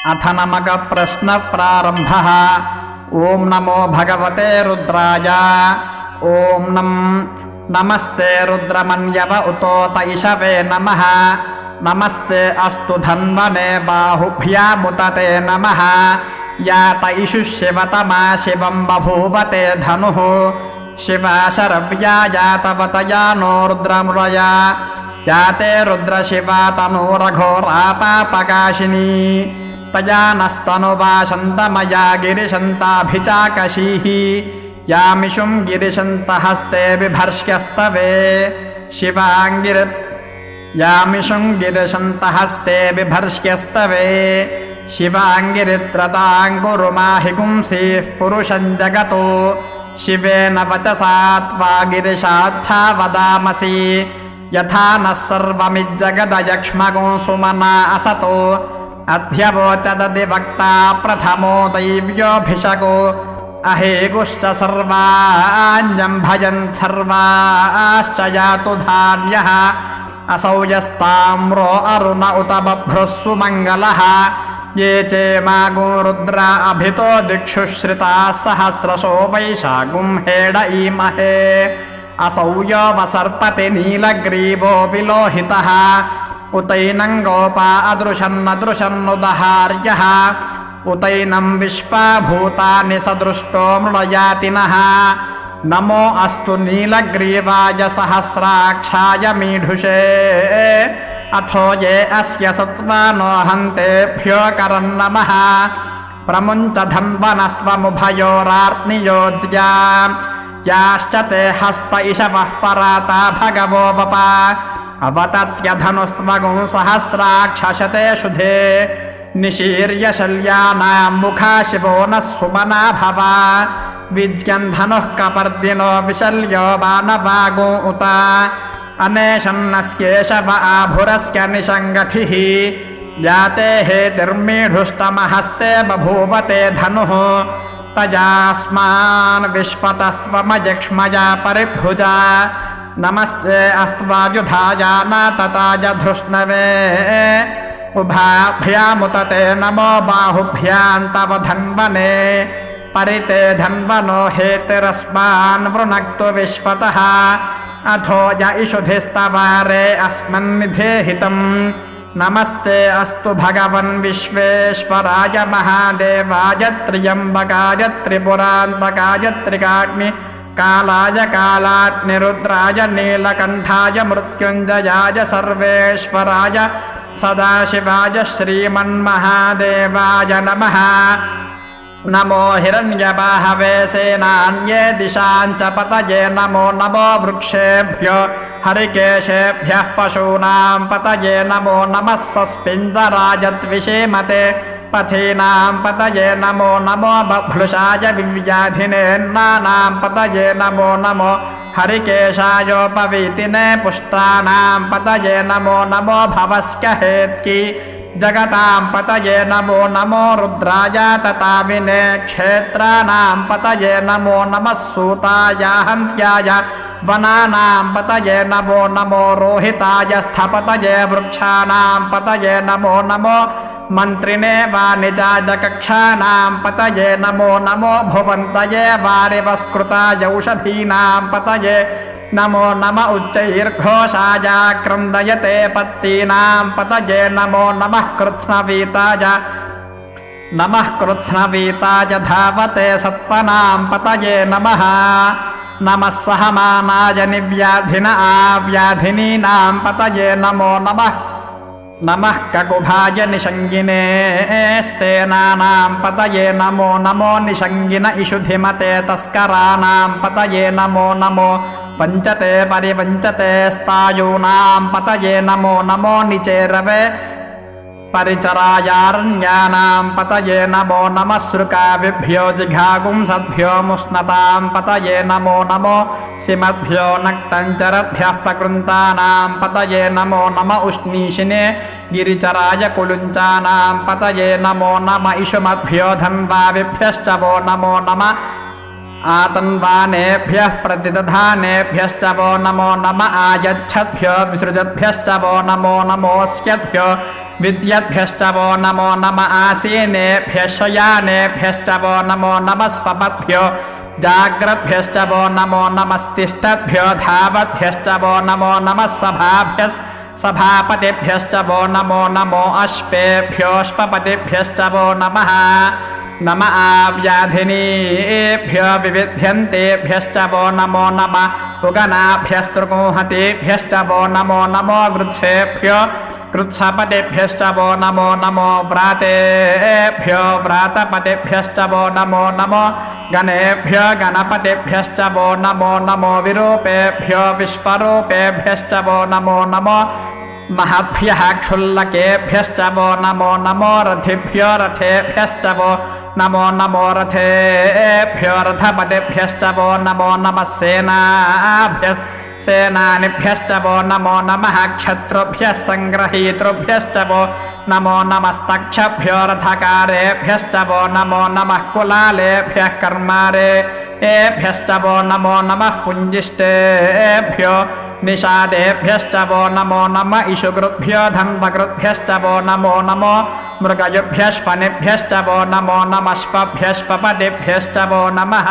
अथ नमक प्रश्न प्रारंभः। ओम नमो भगवते रुद्राय। ओम नमस्ते रुद्रमन्यव उतोत इषवे नमः। नमस्ते अस्तु धन्वने बाहुभ्यामुतते नमः। यात इषु शिवतमा शिवं बभूवते धनुः। शिवा शरव्या यातवतया नो रुद्रमुरया। याते रुद्रशिवा तनूरघोरापापकाशिनी। तया नस्तनुवाशन्तमया गिरिशन्ताभिचाकशीः। यामिषुं गिरिशन्तहस्ते बिभर्ष्यस्तवे। यामिषुं गिरिशन्तहस्ते बिभर्ष्यस्तवे। शिवाङ्गिरित्रताङ्कुरुमाहिगुंसीः पुरुषं जगतो। शिवेन वचसा त्वा गिरिशाच्छा वदामसि। यथा नः सर्वमिज्जगदयक्ष्मगो सुमना असतो। अध्यवोचदधिवक्ता प्रथमो दैव्योऽभिषको। अहेगुश्च सर्वाञ्जं भजन् सर्वाश्च यातु धान्यः। असौ यस्ताम्रो अरुण उत बभ्रुः सुमङ्गलः। ये चेमागो रुद्रा अभितो दिक्षु श्रिताः सहस्रशो वैशागुं हेड ईमहे। असौ योमसर्पति नीलग्रीवो विलोहितः। उतैनं गोपा अदृशन्नदृशन्नुदहार्यः। उतैनं विश्वा भूतानि सदृष्टो मृळयातिनः। नमो अस्तु नीलग्रीवाय सहस्राक्षाय मीढुषे। अथो ये अस्य सत्त्वानो हन्तेभ्यो करन्नमः। प्रमुञ्च धन्वनस्त्वमुभयोरार्त्नियोज्या। याश्च ते हस्त इषवः पराता भगवो वपा। अवतत्यधनुस्त्वगुं सहस्राक्षशते शुधे। निशीर्य शल्यानां मुखा शिवो नः सुमना भवा। विज्ञन् धनुः कपर्दिनो विशल्यो वानवागो उत। अनेशन्नस्येषव आभुरस्य निषङ्गथिः। याते हेतिर्मीढुष्टमहस्ते बभूवते धनुः। तजास्मान् विश्वतस्त्वमयक्ष्मया परिभुजा। नमस्ते अस्त्वायुधाया न तताय धृष्णवे। उभाभ्यामुतते नमो बाहुभ्यां तव धन्वने। परिते धन्वनो हेतिरस्मान् वृणक्तु विश्वतः। अथो य इषुधिस्तवारे अस्मन्निधेहितम्। नमस्ते अस्तु भगवन् विश्वेश्वराय महादेवाय त्र्यम्बकाय त्रिपुरान्तकाय त्रिकाग्नि कालाय कालाग्निरुद्राय नीलकण्ठाय मृत्युञ्जयाय सर्वेश्वराय सदाशिवाय श्रीमन्महादेवाय नमः। नमो हिरण्यबाहवे सेनान्ये दिशाञ्च पतये। नमो नमो वृक्षेभ्यो हरिकेशेभ्यः पशूनां पतये। नमो नमः सस्पिञ्जराय द्विषेमते पथीनां पतये। नमो नमो बभ्लुषाय विव्याधिनेन्नानां पतये। नमो नमो हरिकेशायोपवीतिने पुष्टानां पतये। नमो नमो भवस्कहेत्की जगतां पतये। नमो नमो रुद्राय तताविने क्षेत्राणां पतये। नमो नमः सूताय हन्त्याय वनानां पतये। नमो नमो रोहिताय स्थपतये वृक्षाणां पतये। नमो नमो मन्त्रिणे वाणिजाय कक्षाणां पतये। नमो नमो भुवन्तये वारिवस्कृताय औषधीनां पतये। नमो नम उच्चैर्घोषाय क्रन्दयते पत्तीनां पतये। नमो नमः कृत्स्नवीताय धावते सत्त्वनां पतये नमः। नमः सहमानाय निव्याधिन आव्याधिनीनां पतये। नमो नमः ककुभाय निषङ्गिने स्तेनानां पतये। नमो नमो निषङ्गिन इषुधिमते तस्कराणां पतये। नमो नमो वञ्चते परिवञ्चते स्तायूनां पतये। नमो नमो निचेरवे परिचरायारण्यानां पतये। नमो नमः सृकाविभ्यो जिघागुंसद्भ्यो मुष्णतां पतये। नमो नमो सिमद्भ्यो नक्तञ्चरद्भ्यः प्रकृन्तानां पतये। नमो नम उष्णीषिने गिरिचराय कुलुञ्चानां पतये। नमो नम इषुमद्भ्यो धन्वाविभ्यश्च वो। नमो नमः आतन्वानेभ्यः प्रतिदधानेभ्यश्च वो नमो नम आयच्छद्भ्यो विसृजद्भ्यश्च वो नमो नमोऽस्यद्भ्यो विद्यद्भ्यश्च वो नमो नम आसीनेभ्यः शयानेभ्यश्च वो नमो नमः स्वपद्भ्यो जाग्रद्भ्यश्च वो नमो नमस्तिष्ठद्भ्यो धावद्भ्यश्च वो नमो नमः सभापतिभ्यश्च वो नमो नमो अश्वेभ्योऽश्वपतिभ्यश्च वो नमः नम आव्याधिनीभ्यो विविध्यन्तेभ्यश्च वो नमो नमः उगनाभ्यस्तृगुंहतेभ्यश्च वो नमो नमो वृत्सेभ्यो कृत्सपतिभ्यश्च वो नमो नमो व्रातेभ्यो व्रातपतिभ्यश्च वो नमो नमो गणेभ्यो गणपतिभ्यश्च वो नमो नमो विरूपेभ्यो विश्वरूपेभ्यश्च वो नमो नमो महद्भ्यः क्षुल्लकेभ्यश्च वो नमो नमो रथिभ्यो रथेभ्यश्च वो नमो नमो रथेभ्यो रथपतिभ्यश्च वो नमो नमः सेनानिभ्यश्च वो नमो नमः क्षत्रुभ्यः सङ्ग्रहीतृभ्यश्च वो नमो नमस्तक्षभ्यो रथकारेभ्यश्च वो नमो नमः कुलालेभ्यः कर्मारेभ्यश्च वो नमो नमः पुञ्जिष्टेभ्यो निषादेभ्यश्च वो नमो नमः इषुगृभ्यो धन्वगृभ्यश्च वो नमो नमो मृगयुभ्यश्वनिभ्यश्च वो नमो नमस्पभ्यश्वपदिभ्यश्च वो नमः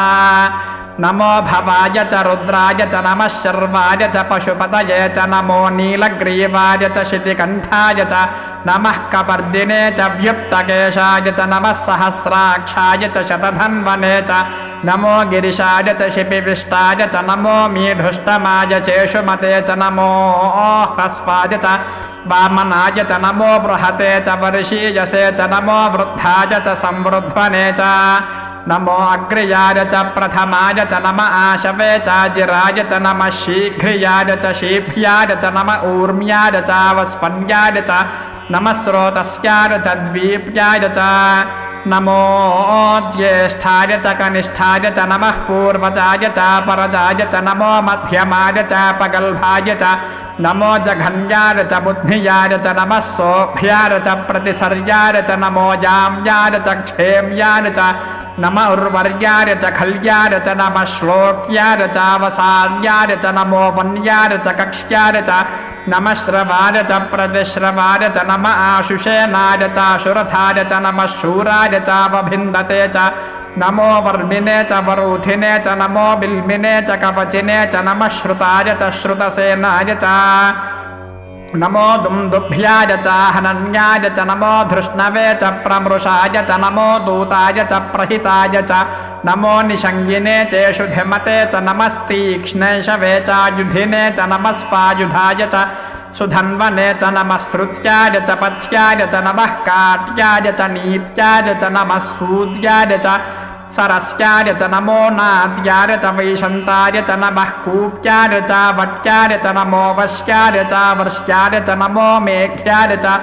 नमो भवाय च रुद्राय च नमः शर्वाय च पशुपतये च नमो नीलग्रीवाय च शितिकण्ठाय च नमः कपर्दिने च व्युक्तकेशाय च नमः सहस्राक्षाय च शतधन्वने च नमो गिरिशाय च शिपिविष्टाय च नमो मीढुष्टमाय चेषुमते च नमो ह्रस्वाय च वामनाय च नमो बृहते च वर्षीयसे च नमो वृद्धाय च संवृध्वने च नमो अग्र्याय च प्रथमाय च नम आशवे चाजिराय च नमः शीघ्रियाय च शीभ्याय च नम ऊर्म्याय च वस्पन्याय च नमः स्रोतस्याय च द्वीप्याय च नमो ज्येष्ठाय च कनिष्ठाय च नमः पूर्वजाय च परजाय च नमो मध्यमाय च पगल्भाय च नमो जघन्याय च बुद्धियाय च नमः सोऽभ्याय च प्रतिसर्याय च नमो याम्याय च क्षेम्याय च नम उर्वर्याय च खल्याय च नमः श्लोक्याय च वसान्याय च नमो वन्याय च कक्ष्याय च नमः श्रवाय च प्रतिश्रवाय च नम आशुषेनाय च शुरथाय च नमः शूराय च वभिन्दते च नमो वर्मिने च वरूथिने च नमो बिल्मिने च कवचिने च नमः श्रुताय च श्रुतसेनाय च नमो दुन्दुभ्याय च हनन्याय च नमो धृष्णवे च प्रमृषाय च नमो दूताय च प्रहिताय च नमो निषङ्गिने चेषुधिमते च नमस्तीक्ष्णैषवे चायुधिने च नमस्पायुधाय च सुधन्वने च नमः श्रुत्याय च पथ्याय च नमः काट्याय च नीत्याय च नमः सूद्याय च सरस्याय च नमो नाद्याय च वैशन्ताय च नमः कूप्याय च वट्याय च नमो वश्याय च वर्ष्याय च नमो मेघ्याय च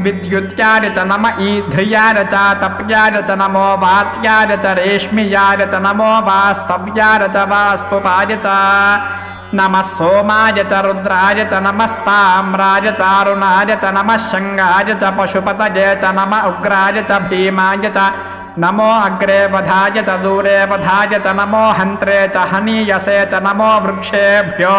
विद्युत्याय च नम ईध्र्याय च तप्याय च नमो वात्याय च रेश्मियाय च नमो वास्तव्याय च वास्तुपाय च नमः सोमाय च रुद्राय च नमस्ताम्राय च अरुणाय च नमः शङ्गाय च पशुपतये च नम उग्राय च भीमाय च नमो अग्रे वधाय च दूरे वधाय च नमो हन्त्रे च हनीयसे च नमो वृक्षेभ्यो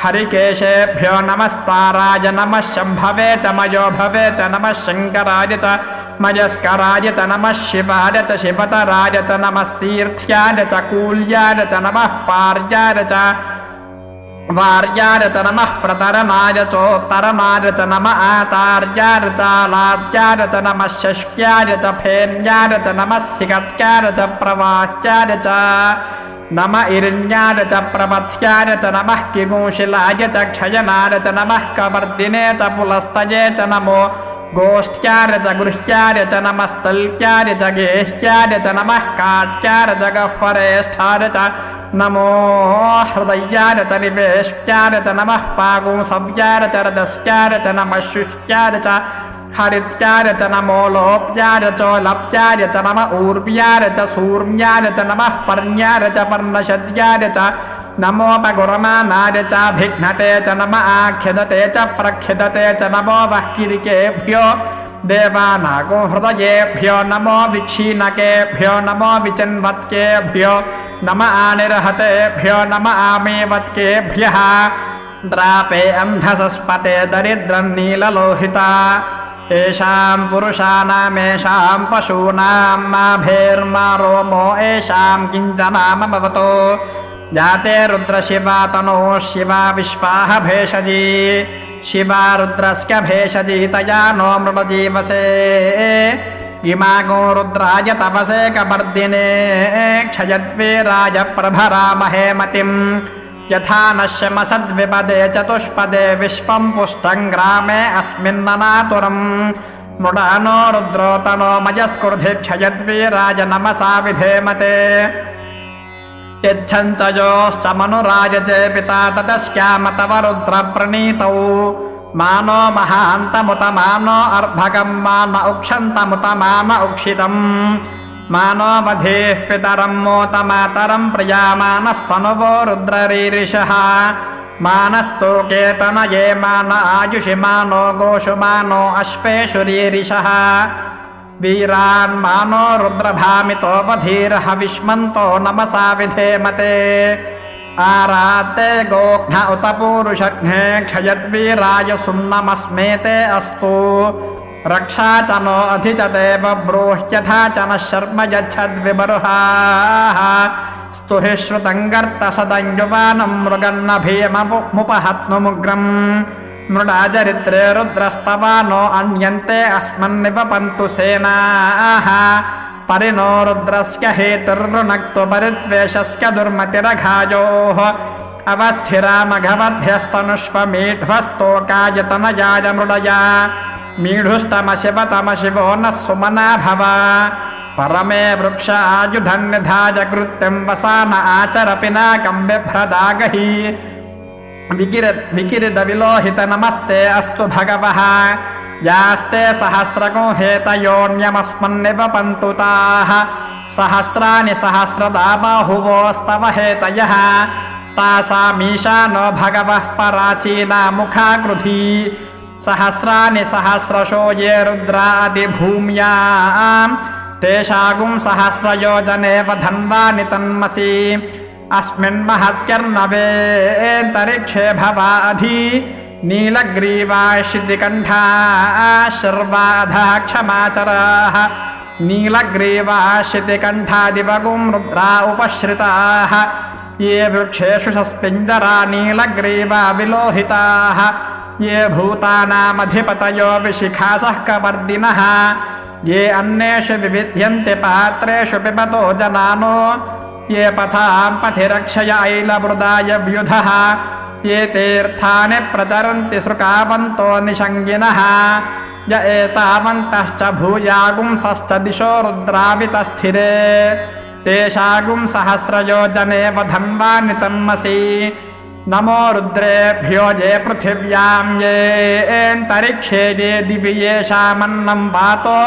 हरिकेशेभ्यो नमस्ताराय नमः शम्भवे च मयोभवे च नमः शङ्कराय च मयस्कराय च नमः शिवाय च शिवतराय च नमस्तीर्थ्याय च कूल्याय च नमः पार्याय च वार्याय च नमः प्रतरणाय चोत्तरणाय च नम आतार्याय च लात्याय च नमः शष्प्याय च फेन्याय च नमः सिगत्याय च प्रवाच्याय च नम इरण्याय च प्रपथ्याय च नमः किगुंशिलाय च क्षयनाय च नमः कवर्दिने च पुलस्तये च नमो गोष्ठ्याय च गृह्याय च नमस्तल्प्याय च गेह्याय च नमः काट्याय च गह्वरेष्ठाय च नमो हृदयाय च निवेश्याय च नमः पागुंसव्याय च रजस्याय च नमः शुष्याय च हरित्याय च नमो लोप्याय च लप्याय च नम ऊर्व्याय च सूर्म्याय च नमः पर्ण्याय च पर्णशद्याय च नमोपगुरमानाय च भिघ्नते च नम आख्यदते च प्रख्यदते च नमो वह्किरिकेभ्यो देवानागो हृदयेभ्यो नमो विक्षीणकेभ्यो नमो विचिन्वत्केभ्यो नम आनिर्हतेभ्यो नम आमेवत्केभ्यः द्रापे अन्धसस्पते दरिद्रन्नीललोहिता येषां पुरुषाणामेषां पशूनां माभेर्मा रोमो येषां किञ्चनामभवतो जाते रुद्रशिवा तनोः शिवा विश्वाः भेषजी शिवा रुद्रस्य भेषजी तया नो मृडजीवसे इमागो रुद्राय तपसे कपर्दिने क्षयद्वीराय प्रभरामहे मतिम् यथा नश्यमसद्विपदे चतुष्पदे विश्वं पुष्टं ग्रामे अस्मिन्ननातुरम् मृडानो रुद्रो तनो मयस्कुर्धि क्षयद्वीराय नमसा विधेमते यच्छञ्चयोश्च मनुराजचे पिता ततस्क्याम तव रुद्रप्रणीतौ मानो महान्तमुत मानो अर्भकं मान उक्षन्तमुत मान उक्षितम् मानो वधेः पितरं मोत मातरं प्रयामानस्तनुवो रुद्ररीरिषः मानस्तोकेतनये मान आयुषि मानो गोषु मानो अश्वेषु रीरिषः वीरान् मानो रुद्रभामितोपधीरः विष्मन्तो नमसा विधेमते आराते गोघ्न उत पूरुषघ्ने क्षयद्वीराय सुम्नमस्मेते अस्तु रक्षा च नो अधि च देव ब्रूह्यथा च नः शर्म यच्छद्विबर्हाः स्तुहि श्रुतं गर्तसदञ्जुवानं मृगन्नभीममुपहत्नुमुग्रम् मृडाचरित्रे रुद्रस्तवानो अन्यन्ते अस्मन्निपपन्तु सेनाः परिणो रुद्रस्य हेतुर्वृणक्तु परित्वेषस्य दुर्मतिरघायोः अवस्थिरामघवद्भ्यस्तनुष्वमीढ्वस्तोकायतनयाय मृडया मीढुष्टमशिवतमशिवो नः सुमना भव परमे वृक्ष आयुधन्निधाय कृत्यं वसान आचर पिनाकं बिभ्रदागहि विकिरितविलोहित नमस्ते अस्तु भगवः यास्ते सहस्रगो हेतयोऽन्यमस्मन्निवपन्तु ताः सहस्राणि सहस्रदा बाहुवोस्तव हेतयः तासामीशानो भगवः पराचीना मुखाकृधी सहस्राणि सहस्रशो ये रुद्रादिभूम्यां तेषागुं सहस्रयोजनेव धन्वानि तन्मसि अस्मिन् महत्यर्णवेऽन्तरिक्षे भवाधि नीलग्रीवाशितिकण्ठा शर्वाधः क्षमाचराः नीलग्रीवाशितिकण्ठादिवगुं रुद्रा उपश्रिताः ये वृक्षेषु सस्पिञ्जरा नीलग्रीवा विलोहिताः ये भूतानामधिपतयो विशिखासः कपर्दिनः ये अन्येषु विविध्यन्ति पात्रेषु पिबतो जनानो ये पथां पथि रक्षय ऐलवृदाय व्युधः ये तीर्थानि प्रचरन्ति सृकावन्तो निषङ्गिनः य एतावन्तश्च भूयागुंसश्च दिशो रुद्रावितस्थिरे तेषागुं सहस्रयोजने वधन्वानि तन्मसि नमो रुद्रेभ्यो ये पृथिव्यां येऽन्तरिक्षे ये दिवि येषामन्नं वातो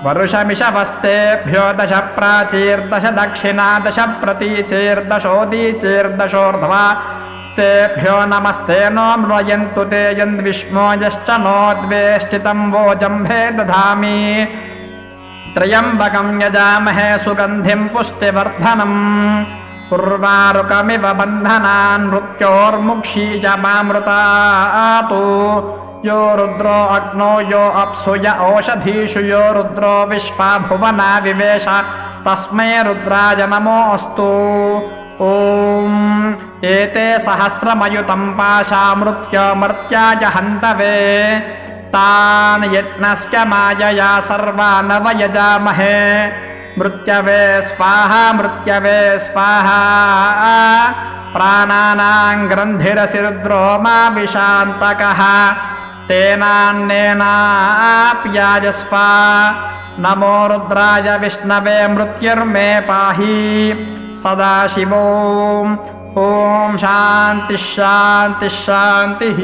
वरुषमिषवस्तेभ्यो दश प्राचीर्दश दक्षिणा दश प्रतीचीर्दशोदीचीर्दशोर्ध्वा स्तेभ्यो नमस्ते नो मृयन्तु ते यन्विष्मो यश्च नो द्वेष्टितं वोजम्भे दधामि त्र्यम्बकं यजामहे सुगन्धिं पुष्टिवर्धनम् उर्वारुकमिव बन्धनान् मृत्योर्मुक्षीयमामृतातु यो रुद्रो अग्नो यो अप्सु य ओषधीषु यो रुद्रो विश्वा भुवना विवेश तस्मै रुद्राय नमोऽस्तु ॐ एते सहस्रमयुतं पाशामृत्योमर्त्याय हन्तवे तान् यज्ञस्य मायया सर्वान् वयजामहे मृत्यवे स्वाहा मृत्यवे स्वाहा प्राणानां ग्रन्थिरसि रुद्रो मा विशान्तकः तेनान्नेनाप्यायस्व नमो रुद्राय विष्णवे मृत्युर्मे पाहि सदाशिवो ॐ शान्तिः शान्तिः शान्तिः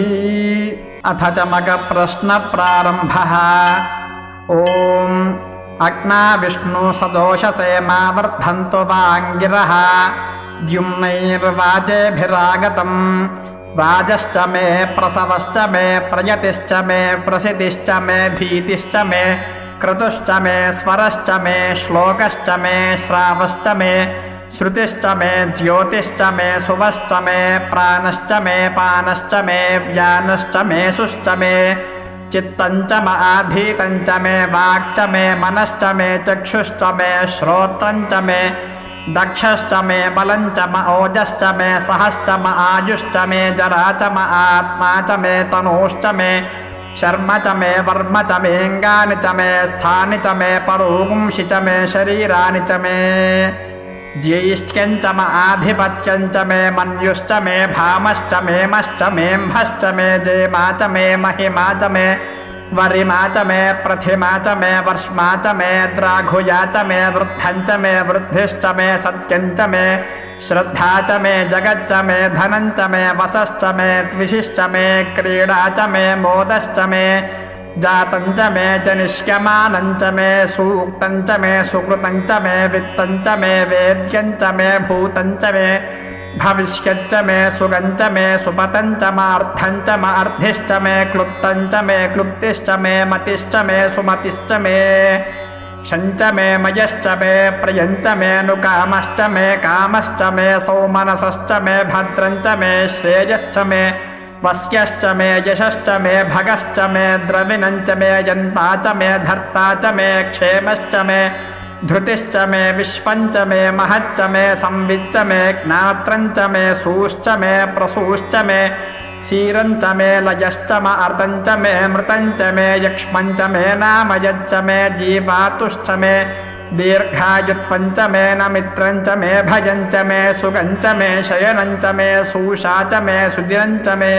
अथ च मगप्रश्नप्रारम्भः ॐ अग्ना विष्णु सदोषसे मा वर्धन्तु वाङ्गिरः द्युम्नैर्वाजेभिरागतं राजश्च मे प्रसवश्च मे प्रयतिश्च मे प्रसिद्धिश्च मे भीतिश्च मे क्रतुश्च मे स्वरश्च मे श्लोकश्च मे श्रावश्च मे श्रुतिश्च मे ज्योतिश्च मे सुवश्च मे प्राणश्च मे पानश्च मे व्यानश्च मे सुश्च मे चित्तञ्च म आधीतञ्च मे वाक्च मे मनश्च मे चक्षुश्च मे श्रोत्रञ्च मे दक्षश्च मे बलञ्च म ओजश्च मे सहश्च म आयुश्च मे जरा च म आत्मा च मे तनूश्च मे शर्म च मे वर्म च मेऽङ्गानि च मे स्थानि च मे परोगुंषि च मे शरीराणि च मे ज्येष्ठ्यञ्च म आधिपत्यञ्च मे मन्युश्च मे भामश्च मेमश्च मेऽम्भश्च मे जेमा च मे महिमा च मे वरिमा च मे प्रथिमा च मे वर्ष्मा च मे द्राघुया च मे वृद्धञ्च मे वृद्धिश्च मे सत्यञ्च मे श्रद्धा च मे जगच्च मे धनञ्च मे वसश्च मे द्विषिश्च मे क्रीडा च मे मोदश्च मे जातञ्च मे च निष्क्यमानञ्च मे सूक्तञ्च मे सुकृतञ्च मे वित्तञ्च मे वेद्यञ्च मे भूतञ्च मे भविष्यच्च मे सुगञ्च मे सुपतञ्च मार्थञ्च मार्धिश्च मे क्लुप्तञ्च मे क्लुप्तिश्च मे मतिश्च मे सुमतिश्च मे शञ्च मे मयश्च मे प्रियञ्च मे नुकामश्च मे कामश्च मे सौमनसश्च मे भद्रञ्च मे श्रेयश्च मे वस्यश्च मे यशश्च मे भगश्च मे द्रविणञ्च मे यन्ता च मे धर्ता च मे क्षेमश्च मे धृतिश्च मे विश्वञ्च मे महच्च मे संविच्च मे ज्ञात्रञ्च मे सूश्च मे प्रसूश्च मे क्षीरञ्च मे लयश्च म अर्धञ्च मे मृतञ्च मे यक्ष्मञ्च मे नामयच्च मे जीवातुश्च मे दीर्घायुत्पञ्च मे नमित्रञ्च मे भयञ्च मे सुगञ्च मे शयनञ्च मे सूषा च मे सुदिरञ्च मे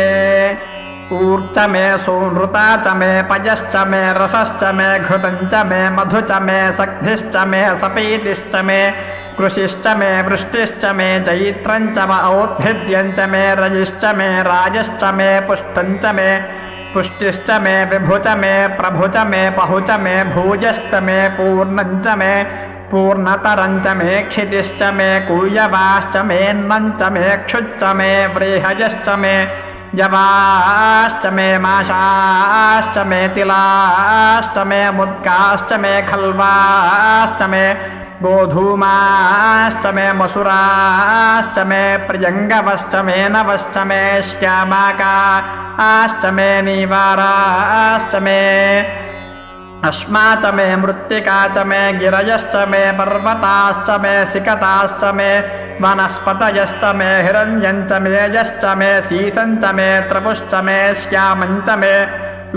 ऊर्च मे सूनृता च मे पयश्च मे रसश्च मे घृतञ्च मे मधु च मे सग्धिश्च मे सपीतिश्च मे कृषिश्च मे वृष्टिश्च मे चैत्रञ्च म औद्भिद्यञ्च मे रजिश्च मे राजश्च मे पुष्टञ्च मे पुष्टिश्च मे विभुच मे प्रभुच मे पहुच मे भूयश्च मे पूर्णञ्च मे पूर्णतरञ्च मे क्षितिश्च मे कूयवाश्च मेऽन्नञ्च मे क्षुच्च मे व्रीहयश्च मे यवाश्च मे माशाश्च मे तिलाश्च मे मुद्गाश्च मे खल्वाश्च मे गोधूमाश्च मे मसुराश्च मे प्रियङ्गवश्च मे नवश्च मे श्यामाकाश्च मे नीवाराश्च मे अश्मा च मे मृत्तिका च मे गिरयश्च मे पर्वताश्च मे सिकताश्च मे वनस्पतयश्च मे हिरण्यञ्च मे यश्च मे सीसञ्च मे त्रपुश्च मे श्यामञ्च मे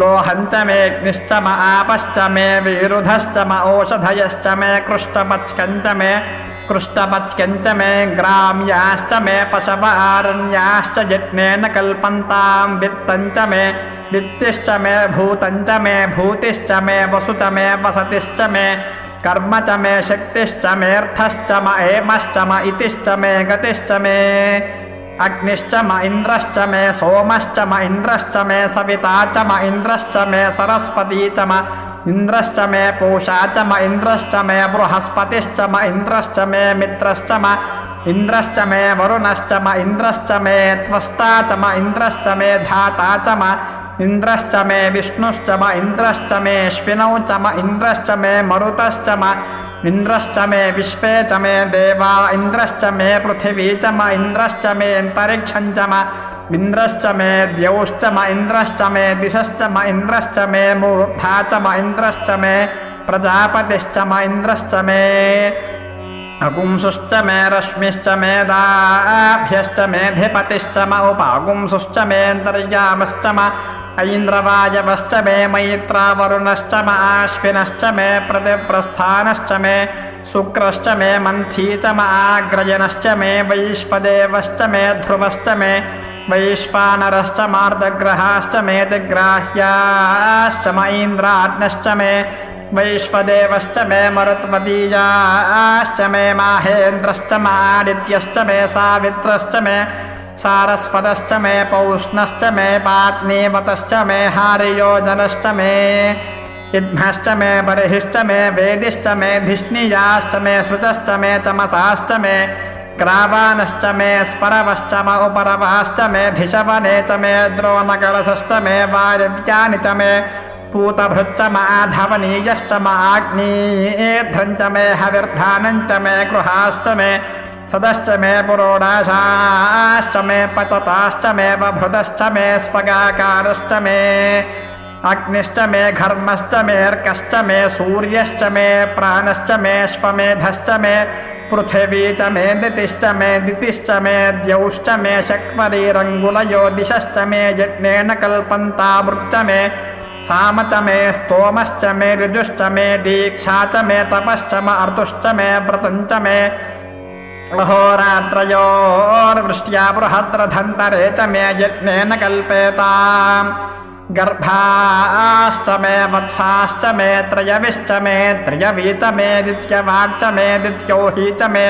लोहञ्च मे अग्निश्च म आपश्च मे विरुधश्च म ओषधयश्च मे कृष्टपत्स्कञ्च मे कृष्टपत्स्कञ्च मे ग्राम्याश्च मे पशवारण्याश्च यज्ञेन कल्पन्तां वित्तञ्च मे वित्तिश्च मे भूतञ्च मे भूतिश्च मे वसुच मे वसतिश्च मे कर्म च मे शक्तिश्च मेऽर्थश्च म एमश्च म इतिश्च मे गतिश्च मे अग्निश्च म इन्द्रश्च मे सोमश्च म इन्द्रश्च मे सविता च म इन्द्रश्च मे सरस्वती च म इन्द्रश्च मे पूषा च म इन्द्रश्च मे बृहस्पतिश्च म इन्द्रश्च मे मित्रश्च म इन्द्रश्च मे वरुणश्च म इन्द्रश्च मे त्वष्टा च म इन्द्रश्च मे धाता च म इन्द्रश्च मे विष्णुश्च म इन्द्रश्च मे अश्विनौ च म इन्द्रश्च मे मरुतश्च म इन्द्रश्च मे विश्वे च मे देवा इन्द्रश्च मे पृथिवी च म इन्द्रश्च मे अन्तरिक्षं च म इन्द्रश्च मे द्यौश्च म इन्द्रश्च मे दिशश्च म इन्द्रश्च मे मूर्धा च म इन्द्रश्च मे प्रजापतिश्च म इन्द्रश्च मे अगुंसुश्च मे रश्मिश्च मे दाभ्यश्च मेऽधिपतिश्च म उपागुंसुश्च मेऽन्तर्यामश्च म ऐन्द्रवायवश्च मे मैत्रावरुणश्च म आश्विनश्च मे प्रतिप्रस्थानश्च मे शुक्रश्च मे मन्थी च म आग्रयणश्च मे वैश्वदेवश्च मे ध्रुवश्च मे वैश्वानरश्च मार्दग्रहाश्च मे दिग्राह्याश्च म ऐन्द्राग्नश्च मे वैश्वदेवश्च मे मरुत्वतीयाश्च मे माहेन्द्रश्च म आदित्यश्च मे सावित्रश्च मे सारस्वतश्च मे पौष्णश्च मे पात्नीवतश्च मे हारियोजनश्च मे इद्मश्च मे बर्हिश्च मे वेदिश्च मे धिष्णियाश्च मे श्रुतश्च मे चमसाश्च मे ग्रावानश्च मे स्परवश्च म उपरवाश्च मे धिषवने च मे द्रोणकलशश्च मे वायव्यानि च मे पूतभृच्च माधवनीयश्च माग्नीध्रञ्च मे हविर्धानञ्च मे गृहाश्च मे सदश्च मे पुरोडाशाश्च मे पचताश्च मे बभृतश्च मे स्पगाकारश्च मे अग्निश्च मे घर्मश्च मेऽर्कश्च मे सूर्यश्च मे प्राणश्च मे श्वमेधश्च मे पृथिवी च मे दितिश्च मे दितिश्च मे द्यौश्च मे शक्वरीरङ्गुलयो दिशश्च मे यज्ञेन कल्पन्तावृच्च मे साम च मे स्तोमश्च मे ऋजुश्च मे दीक्षा च मे तपश्च म अर्तुश्च मे व्रतञ्च मे अहोरात्रयोर्वृष्ट्या बृहद्रधन्तरे च मे यज्ञेन कल्पेताम् गर्भाश्च मे वत्साश्च मे त्रयविश्च मे त्रयवी च मे दित्यवाच्च मे दित्योही च मे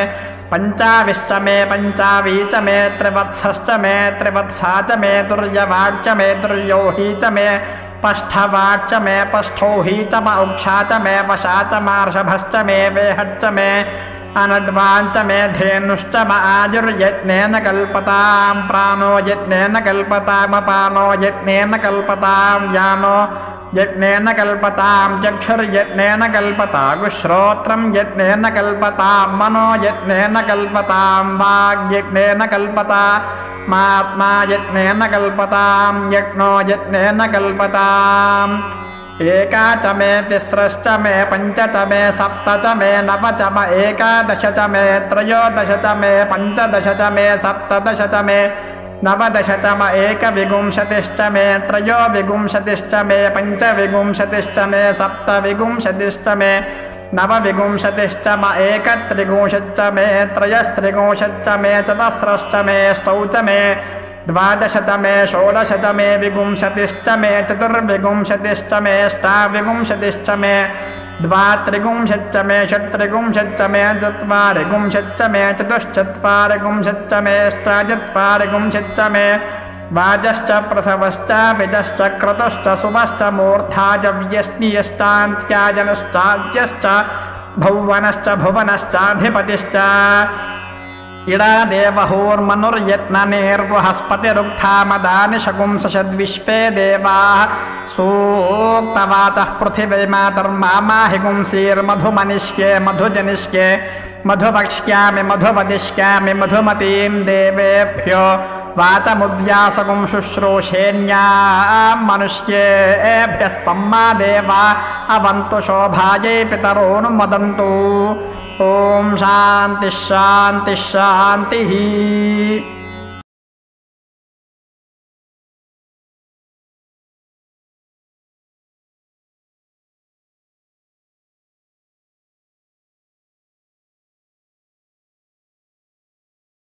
पञ्चाविश्च मे पञ्चावी च मे त्रिवत्सश्च मे त्रिवत्सा च मे दुर्यवाच्च मे दुर्योही च मे पष्ठवाच्च मे पष्ठोही च म उक्षा च मे वशा च मार्षभश्च मे वेहच्च मे अनड्वाञ्च मे धेनुश्च म आयुर्यज्ञेन कल्पतां प्राणो यज्ञेन कल्पताम् अपानो यज्ञेन कल्पतां यानो यज्ञेन कल्पतां चक्षुर्यज्ञेन कल्पतां श्रोत्रं यज्ञेन कल्पतां मनो यज्ञेन कल्पतां वाग्यज्ञेन कल्पतामात्मा यज्ञेन कल्पतां यज्ञो यज्ञेन कल्पताम् एका च मे तिस्रश्च मे पञ्च च मे सप्त च मे नव च म एकादश च मे त्रयोदश च मे पञ्चदश च मे सप्तदश च मे नवदश च म एकविंशतिश्च मे त्रयोविंशतिश्च मे पञ्चविंशतिश्च मे सप्तविंशतिश्च मे नवविंशतिश्च म एकत्रिंशच्च मे त्रयस्त्रिंशच्च मे चतस्रश्च मे अष्टौ च मे द्वादश च मे षोडश च मे विंशतिश्च मे चतुर्विंशतिश्च मे अष्टाविंशतिश्च मे द्वात्रिंशच्च मे षट्त्रिंशच्च मे चत्वारिंशच्च मे चतुश्चत्वारिंशच्च मे अष्टाचत्वारिंशच्च मे वाजश्च प्रसवश्च विजश्च क्रतुश्च सुमश्च मूर्धाजव्यश्नियष्टान्त्याजनश्चाद्यश्च भुवनश्च भुवनश्चाधिपतिश्च इडा देवहोर्मनुर्यत्ननेर्बृहस्पतिरुक्थामदानि शकुंसषद्विश्वे देवाः सूक्तवाचः पृथिवी मातर्मा माहिगुंसीर्मधुमनिष्ये मधुजनिष्ये मधुवक्ष्यामि मधुवदिष्यामि मधुमतीं देवेभ्यो वाचमुद्यासकुं शुश्रूषेण्यां मनुष्येभ्यस्तम्मा देवा अवन्तु शोभायै पितरोऽनुमोदन्तु। ॐ शान्तिः शान्तिः शान्तिः।